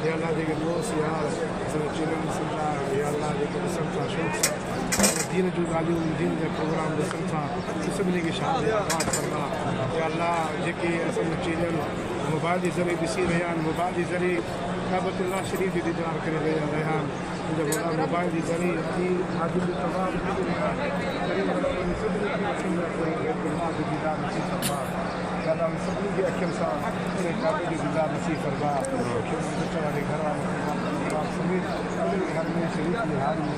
یا اللہ جے کے دوست یار چینل ॾिसनि था या अल्लाह जेके ॾिसनि था शौक़ सां दीन जूं ॻाल्हियूं दीन जा प्रोग्राम ॾिसनि था सभिनी खे शादी आबाद फरमा या अल्लाह जेके असांजो चैनल मोबाइल जे ज़रिए ॾिसी रहिया आहिनि मोबाइल जे ज़रिए काबतुल्लाह शरीफ़ जी दीदार करे रहिया आहिनि मुंहिंजा मोला मोबाइल जे ज़रिए हाजिर जो तमामु सभिनी खे दीदार नसीब फरमा या अल्लाह सभिनी खे अखियुनि सां उन काबे जो दीदार नसीब फरमा बच्चन वारे घर वारे समेत सभिनी घर में शरीफ़ जी हाज़िरी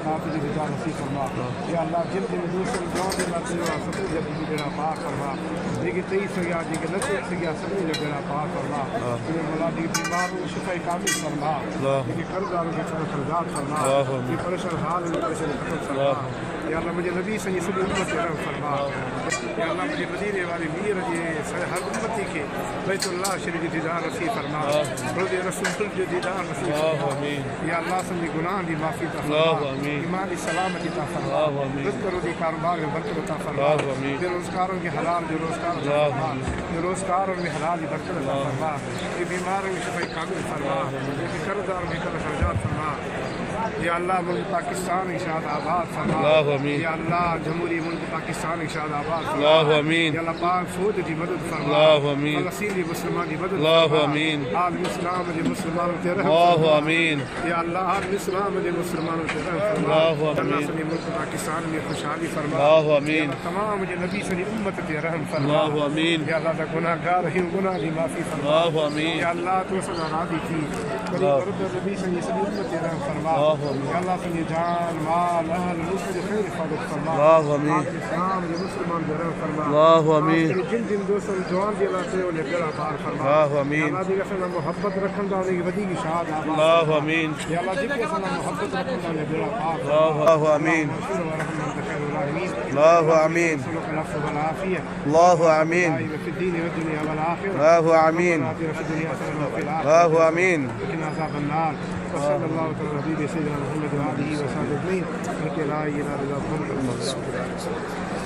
काबे जो दीदार नसीब फरमा या अल्लाह जिन जिन दोस्तनि गांव जे लाइ कयो आहे सभिनी जा बेड़ा पार फरमा जेके चई सघिया जेके न चई सघिया सभिनी जा बेड़ा पार फरमा मोला जेके बीमार शिफ़ाई कामिल फरमा जेके कर्ज़दार खे कर्ज़दार फरमा जेके परेशान हाल परेशान ख़तम फरमा या अल्लाह मुंहिंजे नबी सॼी सॼी उम्मत खे रहम फरमा या अल्लाह मुंहिंजे मदीने वारी मीर जे हर उम्मती खे बैतुल्लाह शरीफ़ जो दीदार नसीब फरमा रोज़े रसूल जो दीदार नसीब फरमा या अल्लाह सभिनी गुनाहनि जी माफ़ी अता फरमा ईमान जी सलामती अता फरमा रिज़्क़ रोज़ी कारोबार में बरकत अता फरमा बेरोज़गारों के हलाल जो रोज़गार अता फरमा बेरोज़गारों में हलाल जी बरकत अता फरमा बीमारों में शिफ़ाई कामिल फरमा कर्ज़दारों में कर्ज़ आज़ाद फरमा या अल्लाह मुल्क पाकिस्तान की शाद आबाद फरमा या अल्लाह जमहूरी मुल्क पाकिस्तान की शाद आबाद फरमा या अल्लाह पाक फौज की मदद फरमा फलस्तीन के मुसलमान की मदद फरमा आलम इस्लाम के मुसलमानों पे रहम या अल्लाह आलम इस्लाम के मुसलमानों पे रहम फरमा अल्लाह सभी मुल्क पाकिस्तान में खुशहाली फरमा तमाम जो नबी सभी उम्मत पे रहम फरमा या अल्लाह ता गुनाहगार हैं गुनाह की माफी फरमा या अल्लाह तो सदा राजी थी करीब नबी सभी उम्मत पे रहम फरमा या अल्लाह सभी जान माल अहल मुल्क के खैर हिफाजत फरमा इस्लाम के मुसलमान पे रहम फरमा जिन जिन दोस्तों जवान जे लाइ कयो ने बेड़ा पार फरमा या अल्लाह जेके असां मोहब्बत रखंदा उनखे वधीक शाद या अल्लाह जेके असां मोहब्बत रखंदा उनखे बेड़ा पार الله آمين الله آمين في الدين والدنيا والآخرة الله آمين في الدنيا وفي الآخرة الله آمين وقنا عذاب النار وصلى الله على نبينا سيدنا محمد وآله وصحبه أجمعين لا إله إلا الله محمد رسول الله